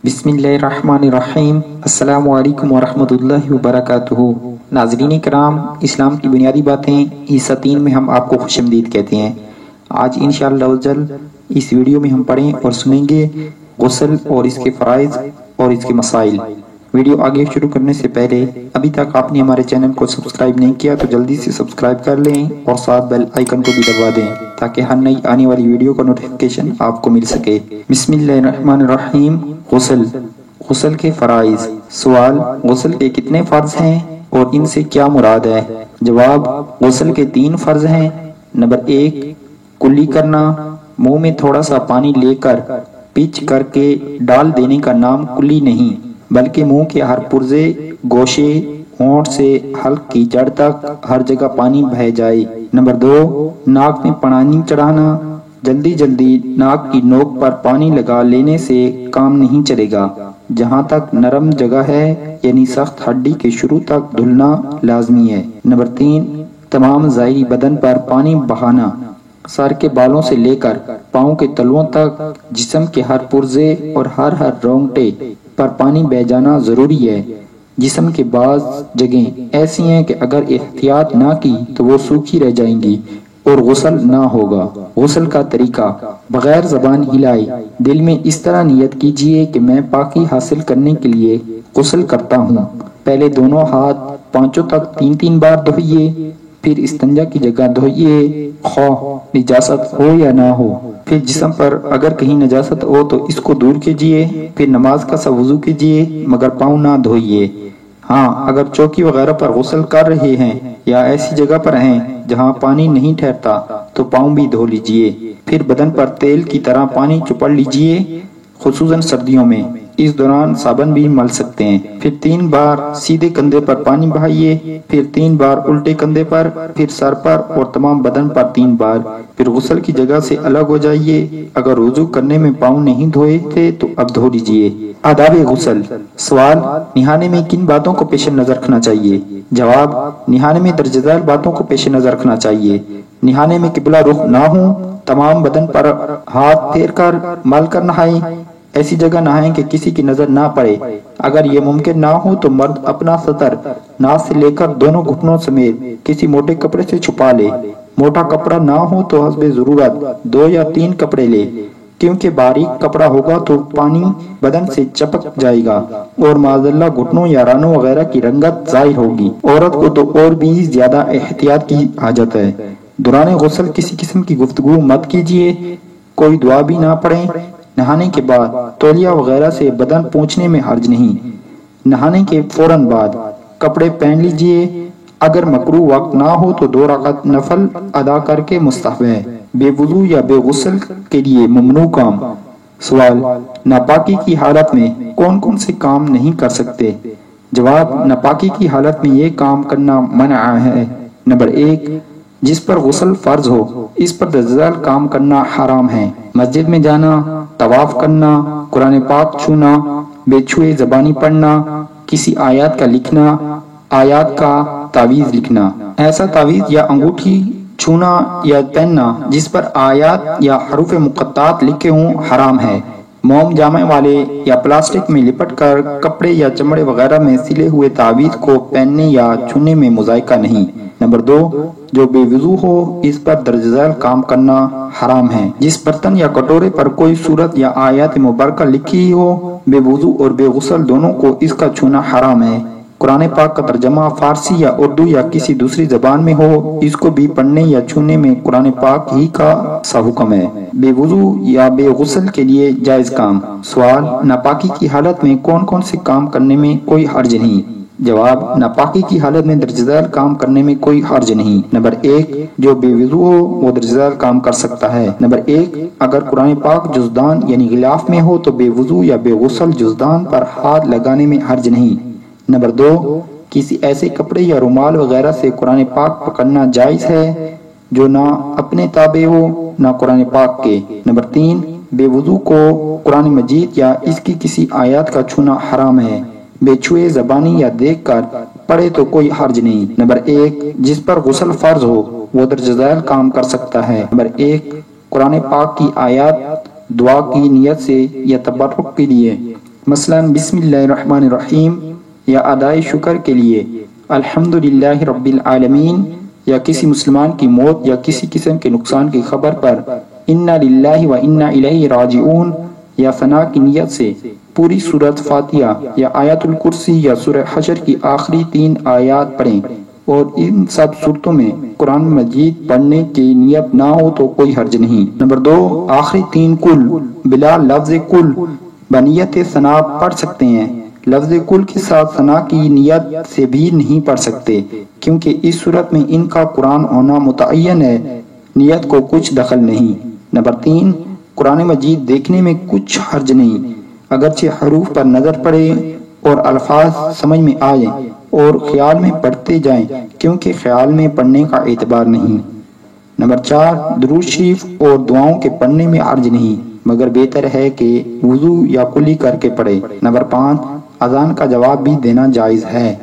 बिस्मिल्लाहिर्रहमानिर्रहीम। अस्सलामु अलैकुम वरहमतुल्लाहि वबरकातुहू। नाज़रीन कराम, इस्लाम की बुनियादी बातें हिस्सा 3 में हम आपको खुशामदीद कहते हैं। आज इंशाअल्लाह वजल इस वीडियो में हम पढ़ें और सुनेंगे गुस्ल और इसके फ़राइज़ और इसके मसाइल। वीडियो आगे शुरू करने से पहले अभी तक आपने हमारे चैनल को सब्सक्राइब नहीं किया तो जल्दी से सब्सक्राइब कर लें और साथ बेल आइकन को भी दबा दें ताकि हर नई आने वाली वीडियो का नोटिफिकेशन आपको मिल सके। बिस्मिल्लाहिर्रहमानिर्रहीम। गुस्ल के फराइज। सवाल, गुस्ल के कितने फर्ज हैं और इनसे क्या मुराद है? जवाब, गुस्ल के 3 फर्ज हैं। नंबर 1, कुल्ली करना। मुंह में थोड़ा सा पानी लेकर पिच करके डाल देने का नाम कुल्ली नहीं बल्कि मुंह के हर पुर्जे, गोशे, होंठ से हल्की जड़ तक हर जगह पानी बह जाए। नंबर 2, नाक में पानी चढ़ाना। जल्दी जल्दी नाक की नोक पर पानी लगा लेने से काम नहीं चलेगा। जहाँ तक नरम जगह है यानी सख्त हड्डी के शुरू तक धुलना लाजमी है। नंबर 3, तमाम ज़ाहिरी बदन पर पानी बहाना। सर के बालों से लेकर पाँव के तलुओं तक जिस्म के हर पुर्जे और हर रोंगटे पर पानी बह जाना जरूरी है। जिस्म के बाज़ जगहें ऐसी हैं कि अगर एहतियात ना की तो वो सूखी रह जाएंगी और गुस्ल ना होगा। गुस्ल का तरीका, बगैर जबान हिलाए दिल में इस तरह नियत कीजिए कि मैं पाकी हासिल करने के लिए गुस्ल करता हूँ। पहले दोनों हाथ पांचों तक 3-3 बार धोइए, फिर इस्तंजा की जगह धोइए, खौफ निजासत हो या ना हो। फिर जिस्म पर अगर कहीं नजासत हो तो इसको दूर कीजिए। फिर नमाज का सा वुजू कीजिए मगर पाँव ना धोइए। हाँ, अगर चौकी वगैरह पर गुस्ल कर रहे हैं या ऐसी जगह पर हैं जहाँ पानी नहीं ठहरता तो पाँव भी धो लीजिए। फिर बदन पर तेल की तरह पानी चुपड़ लीजिए, खुसूसन सर्दियों में। इस दौरान साबुन भी मल सकते हैं। फिर 3 बार सीधे कंधे पर पानी बहाइए, फिर 3 बार उल्टे कंधे पर, फिर सर पर और तमाम बदन पर 3 बार। फिर गुस्ल की जगह से अलग हो जाइए। अगर वुजू करने में पाँव नहीं धोए थे तो अब धो लीजिए। आदाब गुस्ल। सवाल, निहाने में किन बातों को पेश नजर रखना चाहिए? जवाब, निहाने में दर्जेदार बातों को पेश नजर रखना चाहिए। निहाने में किबला रुख ना हो, तमाम बदन पर हाथ फेर कर मल कर नहाएं। ऐसी जगह नहाएं कि किसी की नजर ना पड़े। अगर ये मुमकिन ना हो तो मर्द अपना सतर नाक से लेकर दोनों घुटनों समेत किसी मोटे कपड़े से छुपा ले। मोटा कपड़ा ना हो तो हस्बे जरूरत 2 या 3 कपड़े ले, क्योंकि बारीक कपड़ा होगा तो पानी बदन से चपक जाएगा और माज़ल्ला घुटनों या रानों वगैरह की रंगत जाहिर होगी। औरत को तो और भी ज्यादा एहतियात की हाजत है। दौरान गुस्ल किसी किस्म की गुफ्तगू मत कीजिए, कोई दुआ भी ना पढ़े। नहाने के बाद तौलिया वगैरह से बदन पोंछने में हर्ज नहीं। नहाने के फौरन बाद कपड़े पहन लीजिए। अगर मकरूह वक्त ना हो तो 2 रकात नफल अदा करके मुस्तहब है। बेवुजू या बेगुस्ल के लिए ममनू काम। सवाल, नापाकी की हालत में कौन कौन से काम नहीं कर सकते? जवाब, नापाकी की हालत में ये काम करना मना है। नंबर 1, जिस पर गुस्ल फर्ज हो इस पर दर्जेदार काम करना हराम है। मस्जिद में जाना, तवाफ करना, कुरान पाक छूना, बेछुए ज़बानी पढ़ना, किसी आयत का लिखना, आयत का तावीज़ लिखना। ऐसा तावीज़ या अंगूठी छूना या पहनना जिस पर आयत या हरूफ मुक़त्तात लिखे हों हराम है। मोम जामे वाले या प्लास्टिक में लिपट कर कपड़े या चमड़े वगैरह में सिले हुए तावीज़ को पहनने या छूने में मुज़ायका नहीं। नंबर 2, जो बेवुजू हो इस पर दर्जेदार काम करना हराम है। जिस बर्तन या कटोरे पर कोई सूरत या आयत मुबारका लिखी हो, बेवुजू और बेगुस्ल दोनों को इसका छूना हराम है। कुरान पाक का तर्जमा फारसी या उर्दू या किसी दूसरी जबान में हो, इसको भी पढ़ने या छूने में कुरान पाक ही का सा हुक्म है। बेवुजू या बेगुस्ल के लिए जायज काम। सवाल, नापाकी की हालत में कौन कौन से काम करने में कोई हर्ज नहीं? जवाब, नापाकी की हालत में दर्जेदार काम करने में कोई हर्ज नहीं। नंबर 1, जो बेवुजू हो वो दर्जेदार काम कर सकता है। नंबर 1, अगर कुरान पाक जुज़दान यानी गिलाफ में हो तो बेवुजू या बेगुस्ल जुज़दान पर हाथ लगाने में हर्ज नहीं। नंबर 2, किसी ऐसे कपड़े या रुमाल वगैरह से कुरान पाक पकड़ना जायज है जो ना अपने ताबे हो ना कुरान पाक के। नंबर 3, बेवुजू को कुरान मजीद या इसकी किसी आयत का छूना हराम है। बेछुए ज़बानी या देख कर पढ़े तो कोई हर्ज नहीं। नंबर 1, जिस पर गुस्ल फर्ज हो वो दर्जेदार काम कर सकता है। नंबर 1, कुरान पाक की आयत दुआ की नियत से या तबर्रुक के लिए مثلاً بسم اللہ الرحمن الرحیم یا ادائے شکر کے لیے الحمدللہ رب العالمین، یا کسی مسلمان کی موت یا کسی قسم کے نقصان کی خبر پر انا للہ و انا الیہ راجعون یا ثنا کی نیت سے پوری سورۃ فاتحہ یا آیت الکرسی یا سورہ حشر کی آخری 3 آیات پڑھیں، اور ان سب صورتوں میں قرآن مجید پڑھنے کی نیت نہ ہو تو کوئی حرج نہیں۔ نمبر 2، آخری 3 کل بلا لفظ کل بنیت ثنا پڑھ سکتے ہیں۔ لفظ کل کے ساتھ ثنا کی نیت سے بھی نہیں پڑھ سکتے، کیونکہ اس صورت میں ان کا قرآن ہونا متعین ہے، نیت کو کچھ دخل نہیں۔ نمبر 3، قرآن مجید دیکھنے میں کچھ حرج نہیں، اگرچہ حروف پر نظر پڑے اور الفاظ سمجھ میں آئیں اور خیال میں پڑھتے جائیں، کیونکہ خیال میں پڑھنے کا اعتبار نہیں۔ نمبر 4، درود شریف اور دعاؤں کے پڑھنے میں حرج نہیں، مگر بہتر ہے کہ وضو یا کلی کر کے پڑھے۔ نمبر 5، اذان کا جواب بھی دینا جائز ہے۔